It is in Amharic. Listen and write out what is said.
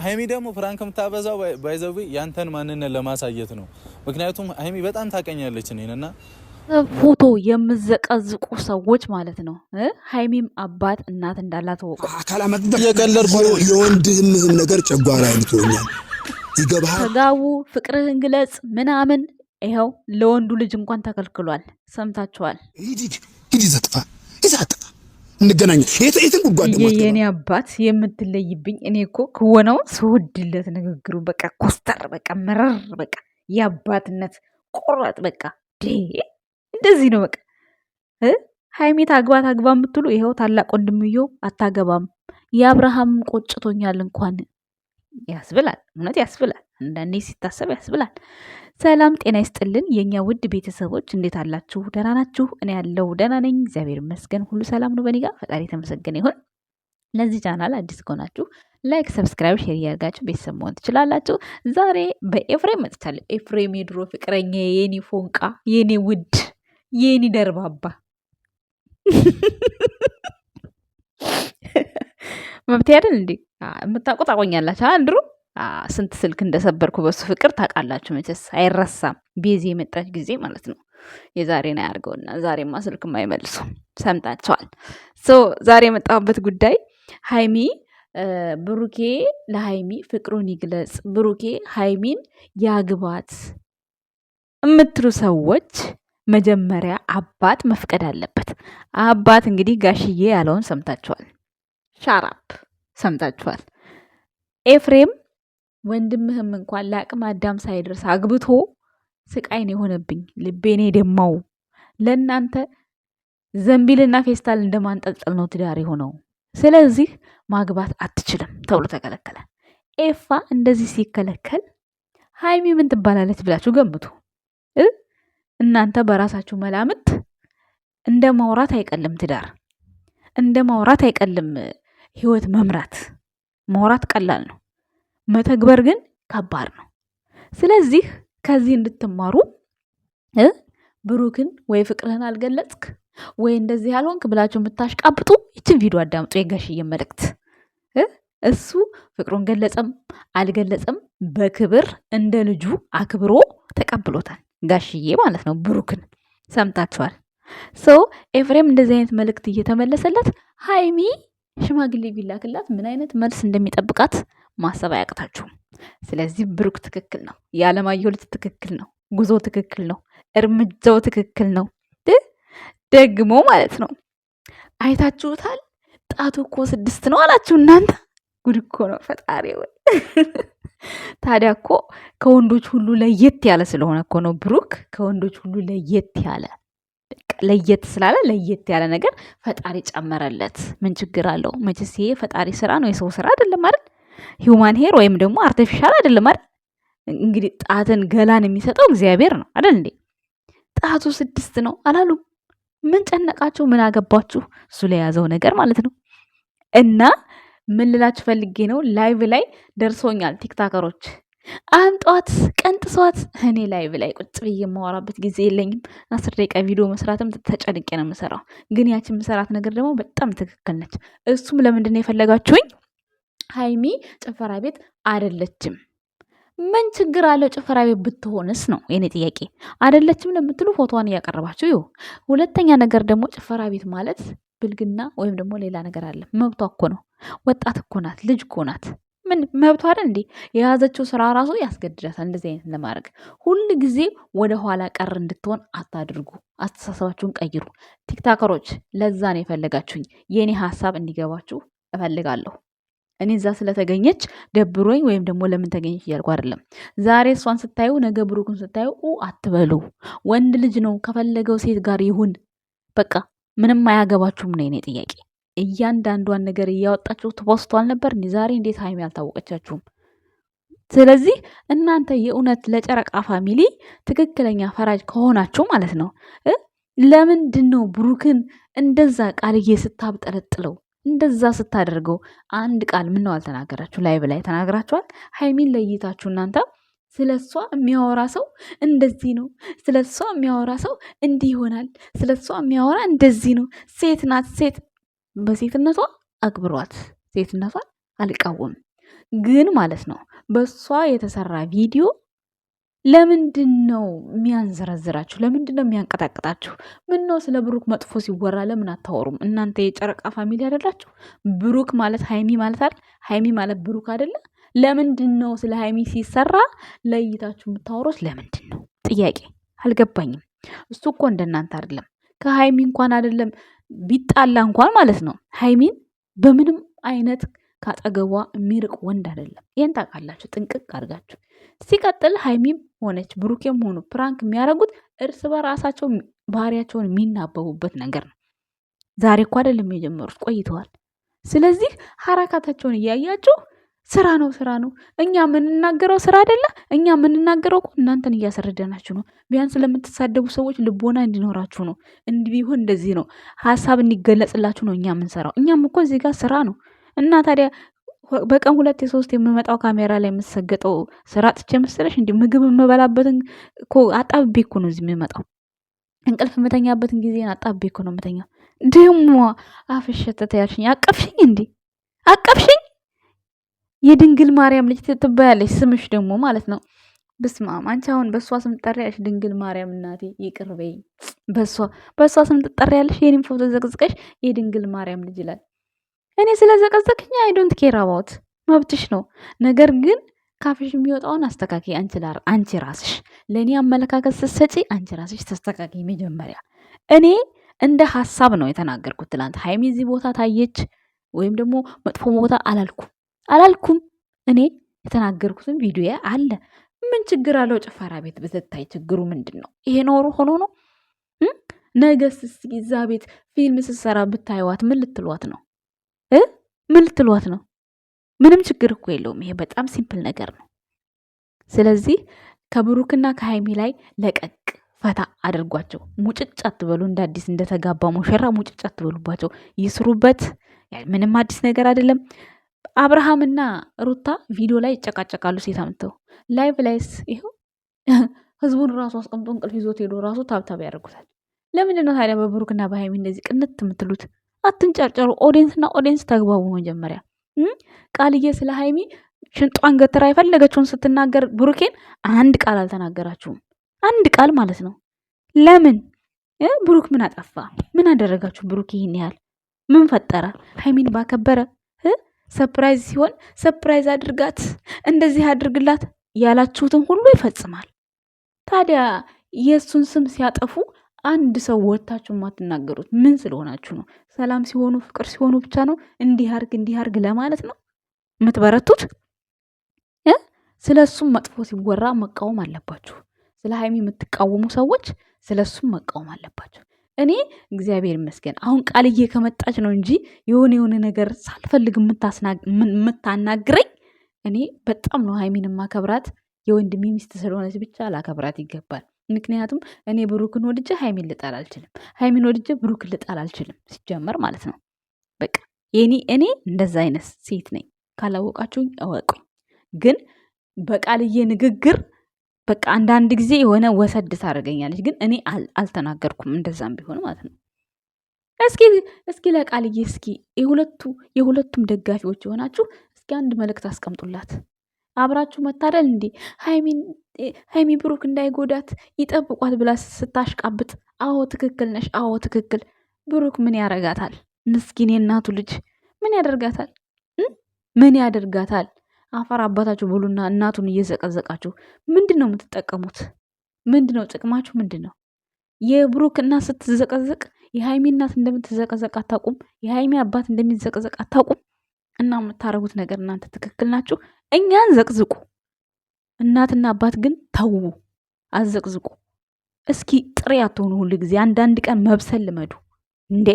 ሃይሚ ደግሞ ፍራንክ የምታበዛው ባይዘው ያንተን ማንነት ለማሳየት ነው። ምክንያቱም ሃይሚ በጣም ታቀኛለች እኔንና ፎቶ የምዘቀዝቁ ሰዎች ማለት ነው። ሃይሚም አባት እናት እንዳላት ወቁ። የቀለድኩ የወንድምህም ነገር ጨጓራ አይልቶኛል። ይገባሃል? ተጋቡ፣ ፍቅርህን ግለጽ ምናምን። ይኸው ለወንዱ ልጅ እንኳን ተከልክሏል። ሰምታችኋል። ሂድ ዘጥፋ ይዛጥፋ እንገናኝ። የትን ጉድጓድ ደግሞ የኔ አባት የምትለይብኝ እኔ እኮ ክወነው ስወድለት ንግግሩ በቃ ኮስተር በቃ መረር በቃ የአባትነት ቆራጥ በቃ እንደዚህ ነው በቃ። ሃይሚ ታግባ የምትሉ ይኸው ታላቅ ወንድምዮ አታገባም። የአብርሃም ቆጭቶኛል እንኳን ያስብላል። እውነት ያስብላል። አንዳንዴ ሲታሰብ ያስብላል። ሰላም ጤና ይስጥልን የኛ ውድ ቤተሰቦች እንዴት አላችሁ? ደህና ናችሁ? እኔ ያለው ደህና ነኝ፣ እግዚአብሔር ይመስገን። ሁሉ ሰላም ነው በኔ ጋር። ፈጣሪ የተመሰገነ ይሁን። ለዚህ ቻናል አዲስ ከሆናችሁ ላይክ፣ ሰብስክራይብ፣ ሼር እያደርጋችሁ ቤተሰብ መሆን ትችላላችሁ። ዛሬ በኤፍሬም መጥቻለሁ። ኤፍሬም የድሮ ፍቅረኛ፣ የኔ ፎንቃ፣ የኔ ውድ፣ የኔ ደርባባ መብት አይደል እንዴ? የምታውቁት አቆኛላችሁ። አንድሩ ስንት ስልክ እንደሰበርኩ በሱ ፍቅር ታውቃላችሁ መቼስ አይረሳም። ቤዚ የመጣች ጊዜ ማለት ነው። የዛሬን አያርገውና ዛሬማ ስልክም አይመልሱ ሰምታችኋል። ዛሬ የመጣሁበት ጉዳይ ሃይሚ ብሩኬ ለሃይሚ ፍቅሩን ይግለጽ፣ ብሩኬ ሃይሚን ያግባት የምትሉ ሰዎች መጀመሪያ አባት መፍቀድ አለበት። አባት እንግዲህ ጋሽዬ ያለውን ሰምታችኋል። ሻራፕ ሰምታችኋል። ኤፍሬም ወንድምህም እንኳን ለአቅመ አዳም ሳይደርስ አግብቶ ስቃይን የሆነብኝ ልቤኔ ደማው። ለእናንተ ዘንቢልና ፌስታል እንደማንጠልጠል ነው ትዳር የሆነው። ስለዚህ ማግባት አትችልም ተብሎ ተከለከለ። ኤፋ እንደዚህ ሲከለከል ሃይሚ ምን ትባላለች ብላችሁ ገምቱ። እናንተ በራሳችሁ መላምት እንደ ማውራት አይቀልም ትዳር፣ እንደ ማውራት አይቀልም ህይወት መምራት። ማውራት ቀላል ነው፣ መተግበር ግን ከባድ ነው። ስለዚህ ከዚህ እንድትማሩ ብሩክን ወይ ፍቅርህን አልገለጽክ ወይ እንደዚህ ያልሆንክ ብላችሁ የምታሽቃብጡ ይችን ቪዲዮ አዳምጡ። የጋሽዬ መልእክት እሱ ፍቅሩን ገለጸም አልገለጸም በክብር እንደ ልጁ አክብሮ ተቀብሎታል። ጋሽዬ ማለት ነው። ብሩክን ሰምታችኋል። ኤፍሬም እንደዚህ አይነት መልእክት እየተመለሰለት ሃይሚ ሽማግሌ ቢላክላት ምን አይነት መልስ እንደሚጠብቃት ማሰብ አያቅታችሁም። ስለዚህ ብሩክ ትክክል ነው። የዓለማየሁ ልጅ ትክክል ነው። ጉዞ ትክክል ነው። እርምጃው ትክክል ነው። ደግሞ ማለት ነው አይታችሁታል። ጣቱ እኮ 6 ነው አላችሁ እናንተ። ጉድ እኮ ነው ፈጣሪ ወይ። ታዲያ እኮ ከወንዶች ሁሉ ለየት ያለ ስለሆነ እኮ ነው ብሩክ ከወንዶች ሁሉ ለየት ያለ። ለየት ስላለ ለየት ያለ ነገር ፈጣሪ ጨመረለት። ምን ችግር አለው? መቼስ ይሄ ፈጣሪ ስራ ነው፣ የሰው ስራ አይደለም አይደል? ሂውማን ሄር ወይም ደግሞ አርቲፊሻል አይደለም አይደል? እንግዲህ ጣትን ገላን የሚሰጠው እግዚአብሔር ነው አይደል እንዴ? ጣቱ 6 ነው አላሉም? ምን ጨነቃችሁ? ምን አገባችሁ? እሱ ላይ ያዘው ነገር ማለት ነው። እና ምን ልላችሁ ፈልጌ ነው፣ ላይቭ ላይ ደርሶኛል። ቲክታከሮች አምጧት ቀንጥሷት። እኔ ላይቭ ላይ ቁጭ ብዬ የማወራበት ጊዜ የለኝም። 10 ደቂቃ ቪዲዮ መስራትም ተጨንቄ ነው የምሰራው። ግን ያችን የምሰራት ነገር ደግሞ በጣም ትክክል ነች። እሱም ለምንድን ነው የፈለጋችሁኝ? ሃይሚ ጭፈራ ቤት አይደለችም። ምን ችግር አለው ጭፈራ ቤት ብትሆንስ ነው የኔ ጥያቄ። አይደለችም ለምትሉ ፎቶዋን እያቀረባችሁ ይሁ። ሁለተኛ ነገር ደግሞ ጭፈራ ቤት ማለት ብልግና ወይም ደግሞ ሌላ ነገር አለ። መብቷ እኮ ነው። ወጣት እኮ ናት፣ ልጅ እኮ ናት። ምን መብቷ አይደል እንዴ? የያዘችው ስራ ራሱ ያስገድዳታል እንደዚህ አይነት ለማድረግ። ሁል ጊዜ ወደ ኋላ ቀር እንድትሆን አታድርጉ። አስተሳሰባችሁን ቀይሩ። ቲክታከሮች ለዛ ነው የፈለጋችሁኝ። የኔ ሀሳብ እንዲገባችሁ እፈልጋለሁ። እኔ እዛ ስለተገኘች ደብሮኝ ወይም ደግሞ ለምን ተገኘች እያልኩ አይደለም። ዛሬ እሷን ስታዩ ነገ ብሩክን ስታዩ አትበሉ። ወንድ ልጅ ነው፣ ከፈለገው ሴት ጋር ይሁን። በቃ ምንም አያገባችሁም ነው የኔ ጥያቄ። እያንዳንዷን ነገር እያወጣችሁ ትፖስቱ አልነበር እንዴ? ዛሬ እንዴት ሃይሚ አልታወቀቻችሁም? ስለዚህ እናንተ የእውነት ለጨረቃ ፋሚሊ ትክክለኛ ፈራጅ ከሆናችሁ ማለት ነው ለምንድን ነው ብሩክን እንደዛ ቃልዬ ስታብጠለጥለው እንደዛ ስታደርገው አንድ ቃል ምነው አልተናገራችሁ? ላይቭ ላይ ተናግራችኋል። ሃይሚን ለይታችሁ እናንተ ስለሷ የሚያወራ ሰው እንደዚህ ነው፣ ስለሷ የሚያወራ ሰው እንዲህ ይሆናል፣ ስለሷ የሚያወራ እንደዚህ ነው። ሴት ናት። ሴት በሴትነቷ አክብሯት። ሴትነቷን አልቃወምም። ግን ማለት ነው በሷ የተሰራ ቪዲዮ ለምንድን ነው የሚያንዘረዝራችሁ? ለምንድን ነው የሚያንቀጣቅጣችሁ? ምን ነው ስለ ብሩክ መጥፎ ሲወራ ለምን አታወሩም? እናንተ የጨረቃ ፋሚሊ አይደላችሁ? ብሩክ ማለት ሀይሚ ማለት አይደል? ሀይሚ ማለት ብሩክ አይደለ? ለምንድን ነው ስለ ሀይሚ ሲሰራ ለይታችሁ የምታወሩት? ለምንድን ነው? ጥያቄ አልገባኝም። እሱ እኮ እንደናንተ አይደለም። ከሀይሚ እንኳን አይደለም ቢጣላ እንኳን ማለት ነው ሀይሚን በምንም አይነት ካጠገቧ የሚርቅ ወንድ አይደለም። ይህን ታውቃላችሁ ጥንቅቅ አድርጋችሁ። ሲቀጥል ሀይሚም ሆነች ብሩኬም ሆኑ ፕራንክ የሚያደርጉት እርስ በራሳቸው ባህሪያቸውን የሚናበቡበት ነገር ነው። ዛሬ እኮ አይደለም የጀመሩት ቆይተዋል። ስለዚህ ሀረካታቸውን እያያችሁ ስራ ነው ስራ ነው። እኛ የምንናገረው ስራ አይደለ? እኛ የምንናገረው እኮ እናንተን እያስረዳናችሁ ነው። ቢያንስ ለምትሳደቡ ሰዎች ልቦና እንዲኖራችሁ ነው። እንዲህ ቢሆን እንደዚህ ነው ሀሳብ እንዲገለጽላችሁ ነው እኛ የምንሰራው። እኛም እኮ እዚህ ጋር ስራ ነው እና ታዲያ በቀን 2 3 የምመጣው ካሜራ ላይ የምሰገጠው ስራ ጥቼ መሰለሽ? እንዲ ምግብ የምበላበትን እኮ አጣብቤ እኮ ነው እዚህ የምመጣው። እንቅልፍ የምተኛበትን ጊዜን አጣብቤ እኮ ነው የምተኛው። ደግሞ አፍሸተተ ያልሽኝ አቀፍሽኝ እንዴ? አቀፍሽኝ? የድንግል ማርያም ልጅ ትባያለሽ ስምሽ ደግሞ ማለት ነው። በስማም አንቺ አሁን በእሷ ስም ትጠሪያለሽ? ድንግል ማርያም እናቴ ይቅር በይ። በእሷ ስም ትጠሪያለሽ? የኔም ፎቶ ዘቅዝቀሽ የድንግል ማርያም ልጅ ይላል። እኔ ስለዘቀዘቅኝ አይ ዶንት ኬር አባውት መብትሽ ነው። ነገር ግን ካፍሽ የሚወጣውን አስተካኪ። አንቺ ራስሽ ለእኔ አመለካከት ስትሰጪ አንቺ ራስሽ ተስተካኪ መጀመሪያ። እኔ እንደ ሀሳብ ነው የተናገርኩት። ትላንት ሀይሚ እዚህ ቦታ ታየች ወይም ደግሞ መጥፎ ቦታ አላልኩም። እኔ የተናገርኩትን ቪዲዮ አለ። ምን ችግር አለው? ጭፈራ ቤት ብትታይ ችግሩ ምንድን ነው? ይሄ ኖሩ ሆኖ ነው። ነገስ እዛ ቤት ፊልም ስትሰራ ብታይዋት ምን ልትሏት ነው? ምን ልትሏት ነው? ምንም ችግር እኮ የለውም። ይሄ በጣም ሲምፕል ነገር ነው። ስለዚህ ከብሩክና ከሀይሚ ላይ ለቀቅ ፈታ አድርጓቸው። ሙጭጭ አትበሉ። እንደ አዲስ እንደተጋባ ሙሽራ ሙጭጭ አትበሉባቸው። ይስሩበት። ምንም አዲስ ነገር አይደለም። አብርሃምና ሩታ ቪዲዮ ላይ ይጨቃጨቃሉ። ሴት አምጥተው ላይቭ ላይስ ይኸው ህዝቡን ራሱ አስቀምጦ እንቅልፍ ይዞት ሄዶ ራሱ ታብታብ ያደርጉታል። ለምንድን ነው ታዲያ በብሩክና በሀይሚ እንደዚህ ቅንት የምትሉት? አትንጨርጨሩ። ኦዲየንስና ኦዲየንስ ተግባቡ። መጀመሪያ ቃልዬ ስለ ሀይሚ ሽንጧን ገትራ የፈለገችውን ስትናገር ብሩኬን አንድ ቃል አልተናገራችሁም። አንድ ቃል ማለት ነው። ለምን? ብሩክ ምን አጠፋ? ምን አደረጋችሁ? ብሩክ ይህን ያህል ምን ፈጠረ? ሀይሚን ባከበረ ሰፕራይዝ ሲሆን ሰፕራይዝ አድርጋት፣ እንደዚህ አድርግላት ያላችሁትን ሁሉ ይፈጽማል። ታዲያ የእሱን ስም ሲያጠፉ አንድ ሰው ወጥታችሁ የማትናገሩት ምን ስለሆናችሁ ነው? ሰላም ሲሆኑ ፍቅር ሲሆኑ ብቻ ነው እንዲህ አርግ ለማለት ነው የምትበረቱት? ስለ እሱም መጥፎ ሲወራ መቃወም አለባችሁ። ስለ ሀይሚ የምትቃወሙ ሰዎች ስለ እሱም መቃወም አለባችሁ። እኔ እግዚአብሔር ይመስገን አሁን ቃልዬ ከመጣች ነው እንጂ የሆነ ነገር ሳልፈልግ የምታናግረኝ እኔ በጣም ነው ሀይሚን ማከብራት። የወንድሜ ሚስት ስለሆነች ብቻ ላከብራት ይገባል። ምክንያቱም እኔ ብሩክን ወድጄ ሀይሚን ልጣል አልችልም። ሀይሚን ወድጄ ብሩክን ልጣል አልችልም ሲጀመር ማለት ነው። በቃ እኔ እንደዛ አይነት ሴት ነኝ። ካላወቃችሁኝ እወቁኝ። ግን በቃልዬ ንግግር በቃ አንዳንድ ጊዜ የሆነ ወሰድ ታደርገኛለች። ግን እኔ አልተናገርኩም እንደዛም ቢሆን ማለት ነው። እስኪ ለቃልዬ እስኪ የሁለቱም ደጋፊዎች የሆናችሁ እስኪ አንድ መልእክት አስቀምጡላት። አብራችሁ መታደል እንዴ ሀይሚ ብሩክ እንዳይጎዳት ይጠብቋት ብላ ስታሽቃብጥ፣ አዎ ትክክል ነሽ፣ አዎ ትክክል። ብሩክ ምን ያደርጋታል? ምስኪን የእናቱ ልጅ ምን ያደርጋታል? ምን ያደርጋታል? አፈር አባታችሁ ብሉና እናቱን እየዘቀዘቃችሁ ምንድን ነው የምትጠቀሙት? ምንድን ነው ጥቅማችሁ? ምንድን ነው? የብሩክ እናት ስትዘቀዘቅ የሀይሚ እናት እንደምትዘቀዘቅ አታውቁም? የሀይሚ አባት እንደሚዘቀዘቅ አታውቁም? እና የምታረጉት ነገር እናንተ ትክክል ናችሁ። እኛን ዘቅዝቁ፣ እናትና አባት ግን ተዉ፣ አዘቅዝቁ። እስኪ ጥሬ አትሆኑ ሁሉ ጊዜ። አንዳንድ ቀን መብሰል ልመዱ እንዴ!